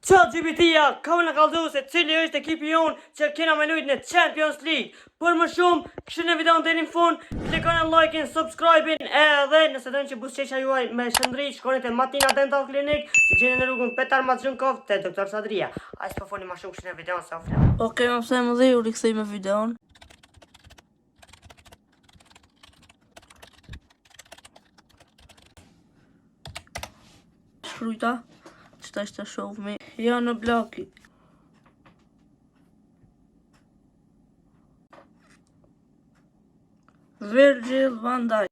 ChatGPT-ja ka në kallëzu se cili është ekipi jonë që kena me lujt në Champions League. Për më shumë, kështu në videon deri në fund, klikoni like-in, subscribe-in, edhe nëse doni që buzëqeshja juaj me shëndri, shkoni te Matina Dental Clinic, që gjeni në rrugën Petar Maxhunkov te Dr. Sadria. Ai s'po foni më shumë kështu në videon sa flas. Okej, më pse më dhe u rikthej me videon. Shkruajta, ç'ta është të shoh me jo në bloki. Virgil van Dijk.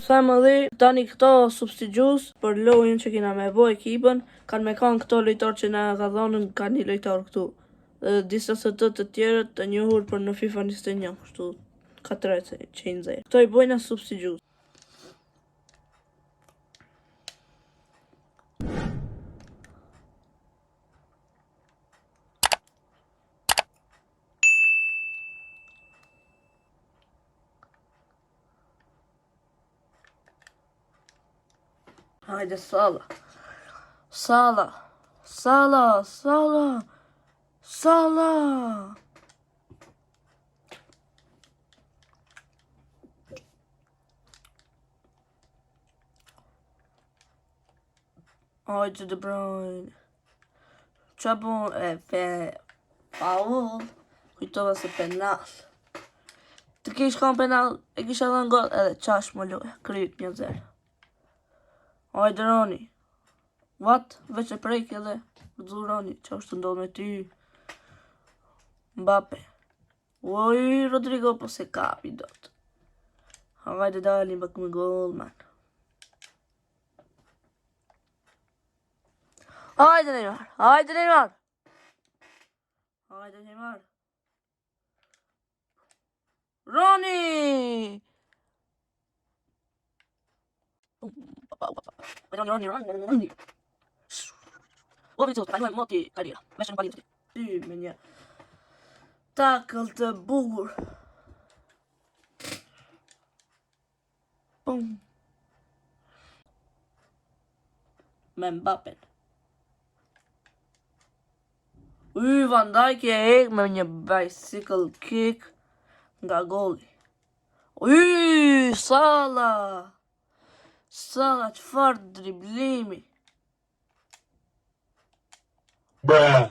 Sa më dhe tani këto substitus për lojën që kena me bo ekipën, kanë me kanë këto lojtar që na ka dhënë kanë një lojtar këtu. Disa të tjerët të njohur për në FIFA 21, kështu ka tre që i nxjerr. Këto i bojna substitus. Hajde Sala. Sala. Sala. Sala. Sala. Hajde De Bruyne. Qa bon faul. Kujtova se penal. Të kish kanë penal, e kisha dhënë gol edhe qash më loja. Kryt 1-0. Hajde Roni. What? Veç e prejk edhe dhu Roni. Qa është të ndodh me ty? Mbappe. Oj, Rodrigo po se kapi dot. Hajde dalim bak me gol, man. Hajde Neymar. Hajde Neymar. Hajde Neymar. Roni! Roni. Lovri të kaloj moti karriera. Meshën palitë. Ty me një tackle të bukur. Pum. Me Mbappe. Van Dijk e ek me një bicycle kick nga goli. Sala. Sala, qëfar driblimi. Bruh.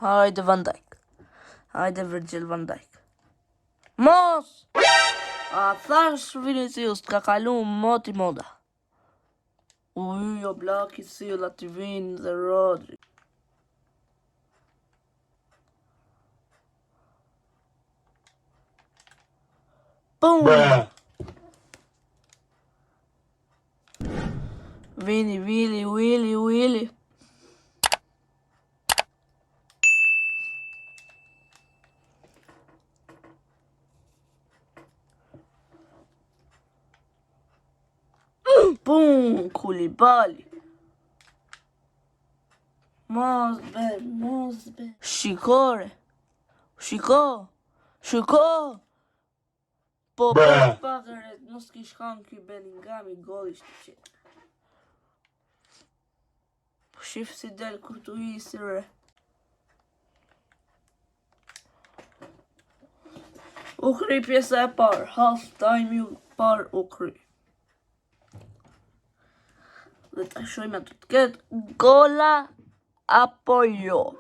Hajde Van Dijk. Hajde Virgil van Dijk. Mos! A thash Vinicius t'ka kalu moti moda. O blaki si la t'i vinë dhe Rodri. Pum! Bruh. Vini, Willy. Pum! Koulibaly. Mos be. Shikore. Shiko. Po Bruh. pakëret, mos kish kanë ky Bellinghami gol ishte qetë. Shif si del Kurtuji si re. U kry pjesa e parë, half time ju parë u kry. Dhe ta shojmë atë të ketë gola apo jo.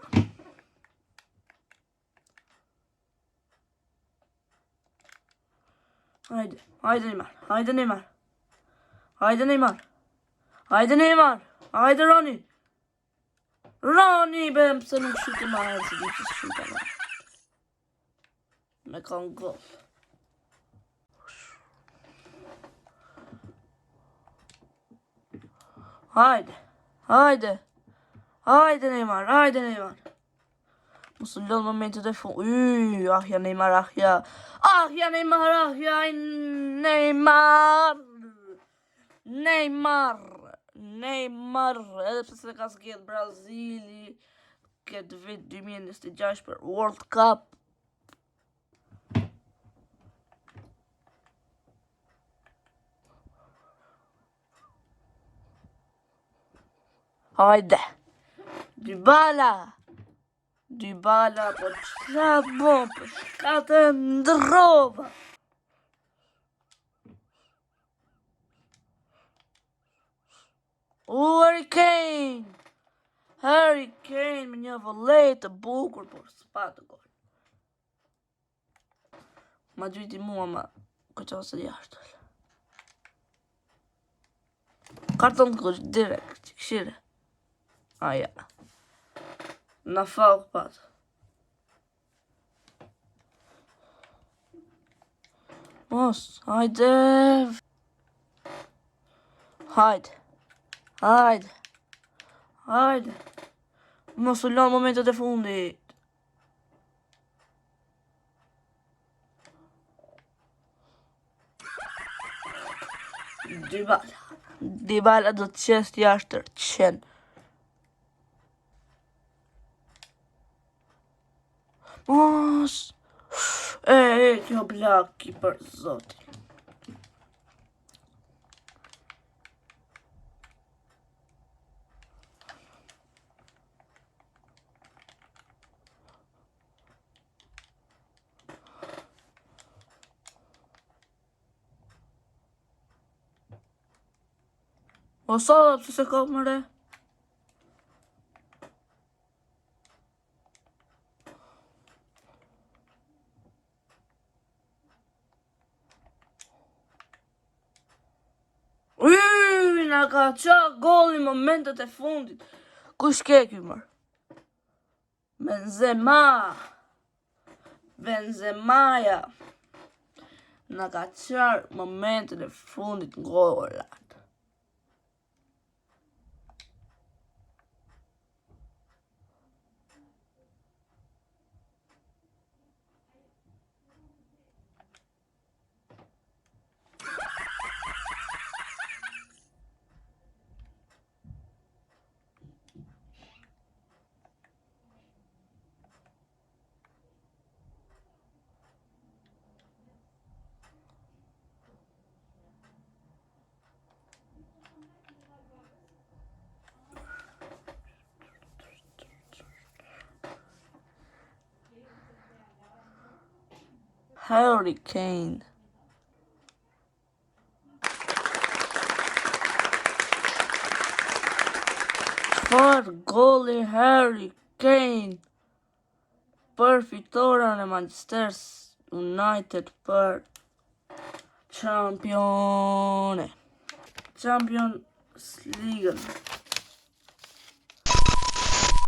Hajde Neymar. Hajde Roni. Roni, be, pëse nuk shute ma herë, se di që shute ma. Me kanë gol. Hajde Neymar. Mos u lënë momentet e fundit. Ahja Neymar. Neymar, edhe pse se ka zgjedh Brazili, këtë vit 2026 për World Cup. Hajde. Dybala, po ç'a bën, po ç'a të ndrova. Harry Kane me një volley të bukur, por s'pa të gol. Ma gjyti mua, ma këtë ose jashtë. Karton të kush, direkt, që këshire. Ja. Na fauk patë. Mos, hajde. Hajde. Mos u lanë momentet e fundit. Dybala do të qest jashtë tërqen. Mos. Kjo blaki për zotin. O sa, pëse se ka mëre? Na ka qa gol në momentet e fundit. Kush ke ky mërë? Benzemaja. Na ka qarë momentet e fundit golat. Harry Kane. Çfarë golli Harry Kane për fitoren e Manchester United për Champions League.